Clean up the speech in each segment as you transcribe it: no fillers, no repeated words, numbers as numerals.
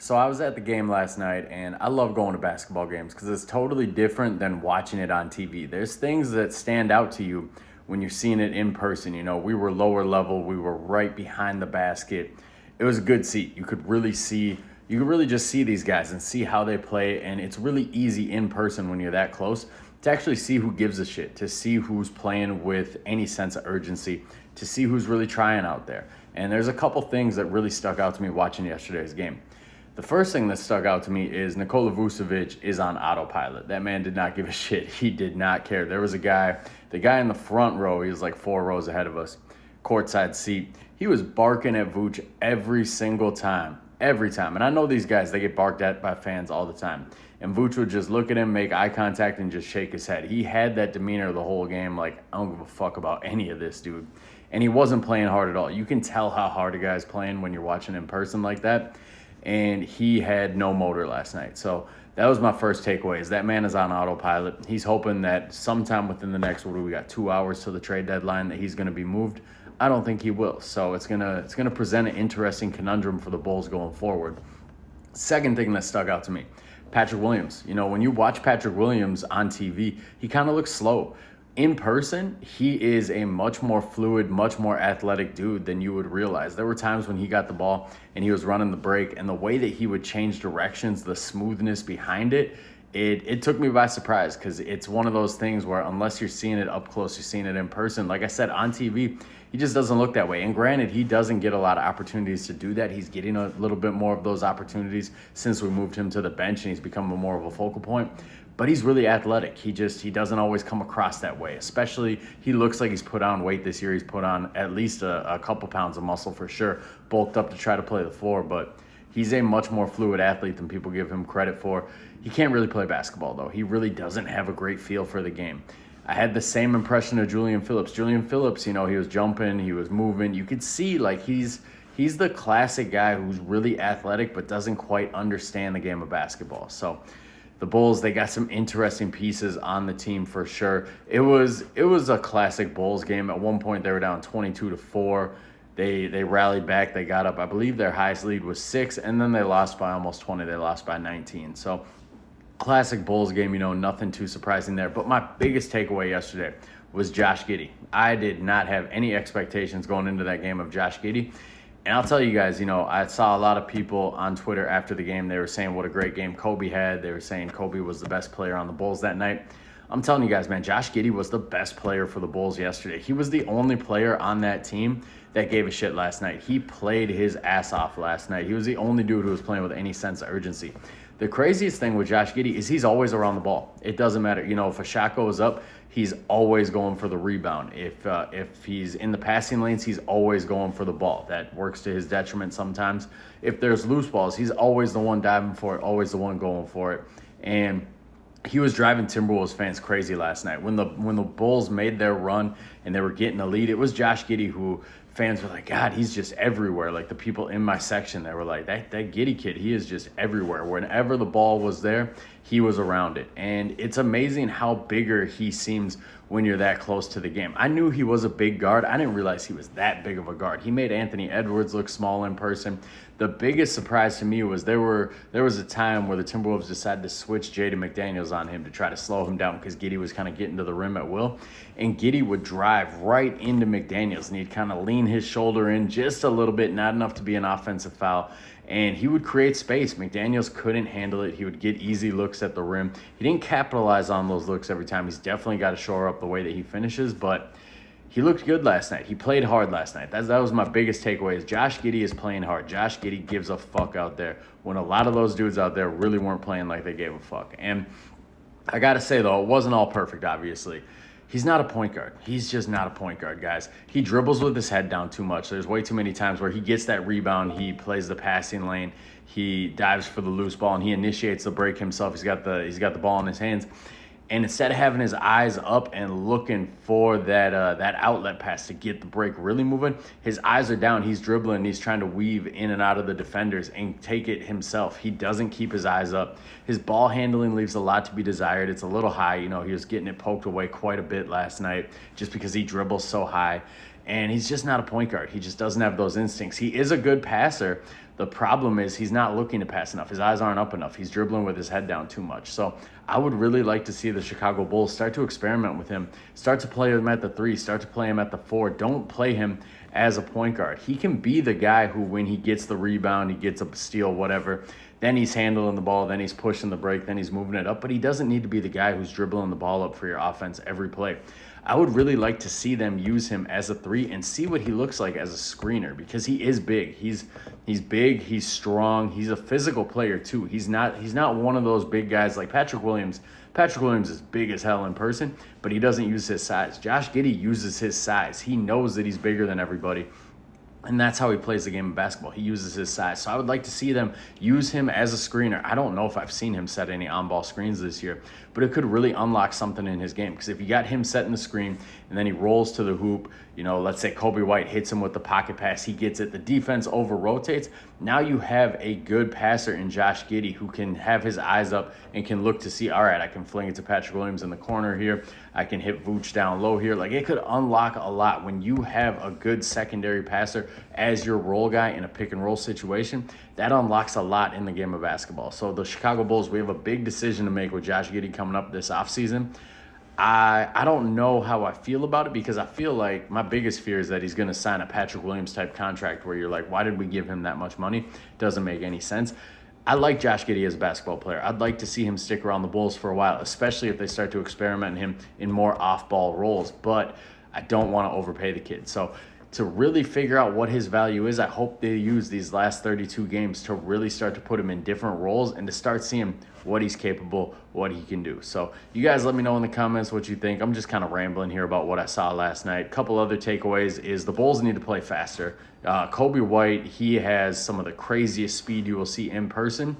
So I was at the game last night, and I love going to basketball games because it's totally different than watching it on TV. There's things that stand out to you when you're seeing it in person. You know, we were lower level, we were right behind the basket. It was a good seat. You could really just see these guys and see how they play, and it's really easy in person when you're that close to actually see who gives a shit, to see who's playing with any sense of urgency, to see who's really trying out there. And there's a couple things that really stuck out to me watching yesterday's game. The first thing that stuck out to me is Nikola Vucevic is on autopilot. That man did not give a shit. He did not care. There was the guy in the front row, he was like 4 rows ahead of us, courtside seat. He was barking at Vooch every single time. Every time. And I know these guys, they get barked at by fans all the time. And Vooch would just look at him, make eye contact, and just shake his head. He had that demeanor the whole game, like, I don't give a fuck about any of this, dude. And he wasn't playing hard at all. You can tell how hard a guy's playing when you're watching in person like that. And he had no motor last night. So that was my first takeaway, is that man is on autopilot. He's hoping that sometime within the next, we got 2 hours to the trade deadline, that he's going to be moved. I don't think he will. So it's gonna present an interesting conundrum for the Bulls going forward. Second thing that stuck out to me, Patrick Williams. You know, when you watch Patrick Williams on TV, he kind of looks slow. In person, he is a much more fluid, much more athletic dude than you would realize. There were times when he got the ball and he was running the break, and the way that he would change directions, the smoothness behind it, it took me by surprise, because it's one of those things where unless you're seeing it up close, you're seeing it in person. Like I said, on TV, he just doesn't look that way. And granted, he doesn't get a lot of opportunities to do that. He's getting a little bit more of those opportunities since we moved him to the bench, and he's become more of a focal point. But he's really athletic. He doesn't always come across that way. Especially, he looks like he's put on weight this year. He's put on at least a couple pounds of muscle for sure, bulked up to try to play the floor. But he's a much more fluid athlete than people give him credit for. He can't really play basketball, though. He really doesn't have a great feel for the game. I had the same impression of Julian Phillips. Julian Phillips, you know, he was jumping, he was moving. You could see, like, he's the classic guy who's really athletic but doesn't quite understand the game of basketball. So the Bulls, they got some interesting pieces on the team for sure. It was a classic Bulls game. At one point, they were down 22-4. They rallied back. They got up. I believe their highest lead was 6, and then they lost by almost 20. They lost by 19. So classic Bulls game, you know, nothing too surprising there. But my biggest takeaway yesterday was Josh Giddey. I did not have any expectations going into that game of Josh Giddey. And I'll tell you guys, you know, I saw a lot of people on Twitter after the game. They were saying what a great game Kobe had. They were saying Kobe was the best player on the Bulls that night. I'm telling you guys, man, Josh Giddey was the best player for the Bulls yesterday. He was the only player on that team that gave a shit last night. He played his ass off last night. He was the only dude who was playing with any sense of urgency. The craziest thing with Josh Giddey is he's always around the ball. It doesn't matter. You know, if a shot goes up, he's always going for the rebound. If he's in the passing lanes, he's always going for the ball. That works to his detriment sometimes. If there's loose balls, he's always the one diving for it, always the one going for it. And he was driving Timberwolves fans crazy last night. When the Bulls made their run and they were getting a lead, it was Josh Giddey who fans were like, God, he's just everywhere. Like the people in my section, they were like, that Giddey kid, he is just everywhere. Whenever the ball was there, he was around it. And it's amazing how bigger he seems when you're that close to the game. I knew he was a big guard. I didn't realize he was that big of a guard. He made Anthony Edwards look small in person. The biggest surprise to me was there was a time where the Timberwolves decided to switch Jaden McDaniels on him to try to slow him down because Giddey was kind of getting to the rim at will. And Giddey would drive right into McDaniels, and he'd kind of lean his shoulder in just a little bit, not enough to be an offensive foul. And he would create space. McDaniels couldn't handle it. He would get easy looks at the rim. He didn't capitalize on those looks every time. He's definitely got to shore up the way that he finishes, but he looked good last night. He played hard last night. That was my biggest takeaway is Josh Giddey is playing hard. Josh Giddey gives a fuck out there when a lot of those dudes out there really weren't playing like they gave a fuck. And I got to say, though, it wasn't all perfect, obviously. He's not a point guard. He's just not a point guard, guys. He dribbles with his head down too much. There's way too many times where he gets that rebound, he plays the passing lane, he dives for the loose ball, and he initiates the break himself. He's got the ball in his hands. And instead of having his eyes up and looking for that outlet pass to get the break really moving, his eyes are down. He's dribbling. He's trying to weave in and out of the defenders and take it himself. He doesn't keep his eyes up. His ball handling leaves a lot to be desired. It's a little high. You know, he was getting it poked away quite a bit last night just because he dribbles so high. and he's just not a point guard. He just doesn't have those instincts. He is a good passer. The problem is he's not looking to pass enough. His eyes aren't up enough. He's dribbling with his head down too much. So I would really like to see the Chicago Bulls start to experiment with him, start to play him at the 3, start to play him at the 4. Don't play him as a point guard. He can be the guy who, when he gets the rebound, he gets a steal, whatever, then he's handling the ball, then he's pushing the break, then he's moving it up. But he doesn't need to be the guy who's dribbling the ball up for your offense every play. I would really like to see them use him as a 3 and see what he looks like as a screener, because he is big. He's big, he's strong, he's a physical player too. He's not one of those big guys like Patrick Williams. Patrick Williams is big as hell in person, but he doesn't use his size. Josh Giddey uses his size. He knows that he's bigger than everybody. And that's how he plays the game of basketball. He uses his size. So I would like to see them use him as a screener. I don't know if I've seen him set any on-ball screens this year, but it could really unlock something in his game. Because if you got him setting the screen and then he rolls to the hoop, let's say Kobe White hits him with the pocket pass, he gets it, the defense over-rotates. Now you have a good passer in Josh Giddey who can have his eyes up and can look to see, all right, I can fling it to Patrick Williams in the corner here. I can hit Vooch down low here. Like, it could unlock a lot when you have a good secondary passer as your role guy in a pick and roll situation. That unlocks a lot in the game of basketball. So the Chicago Bulls, we have a big decision to make with Josh Giddey coming up this offseason. I don't know how I feel about it, because I feel like my biggest fear is that he's going to sign a Patrick Williams type contract where you're like, why did we give him that much money? Doesn't make any sense. I like Josh Giddey as a basketball player. I'd like to see him stick around the Bulls for a while, especially if they start to experiment him in more off-ball roles. But I don't want to overpay the kid. So to really figure out what his value is, I hope they use these last 32 games to really start to put him in different roles and to start seeing what he's capable, what he can do. So you guys let me know in the comments what you think. I'm just kind of rambling here about what I saw last night. A couple other takeaways is the Bulls need to play faster. Kobe White, he has some of the craziest speed you will see in person.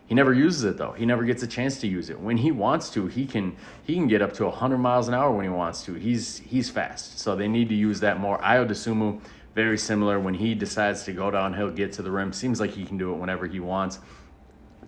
He never uses it, though. He never gets a chance to use it. When he wants to, he can get up to 100 miles an hour when he wants to. He's fast, so they need to use that more. Ayo Dosunmu, very similar. When he decides to go downhill, get to the rim, seems like he can do it whenever he wants.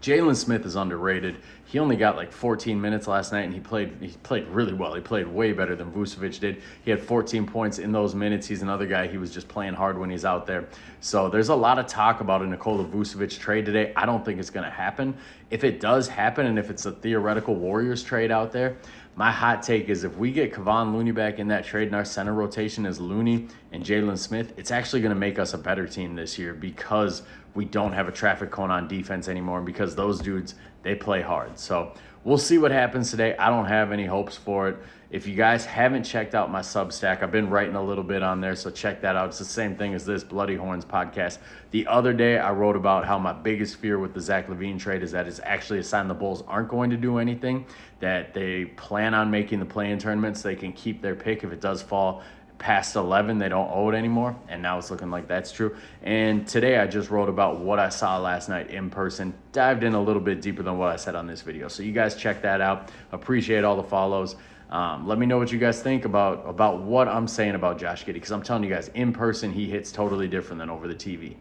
Jalen Smith is underrated. He only got like 14 minutes last night, and he played really well. He played way better than Vucevic did. He had 14 points in those minutes. He's another guy, he was just playing hard when he's out there. So there's a lot of talk about a Nikola Vucevic trade today. I don't think it's going to happen. If it does happen, and if it's a theoretical Warriors trade out there, my hot take is if we get Kevon Looney back in that trade and our center rotation is Looney and Jalen Smith, it's actually going to make us a better team this year, because we don't have a traffic cone on defense anymore, and because those dudes, they play hard. So we'll see what happens today. I don't have any hopes for it. If you guys haven't checked out my Substack, I've been writing a little bit on there, so check that out. It's the same thing as this Bloody Horns podcast. The other day, I wrote about how my biggest fear with the Zach LaVine trade is that it's actually a sign the Bulls aren't going to do anything, that they plan on making the play-in tournaments. They can keep their pick if it does fall past 11, they don't owe it anymore, and now it's looking like that's true. And today I just wrote about what I saw last night in person, dived in a little bit deeper than what I said on this video. So you guys check that out. Appreciate all the follows. Let me know what you guys think about what I'm saying about Josh Giddey, because I'm telling you guys, in person he hits totally different than over the TV.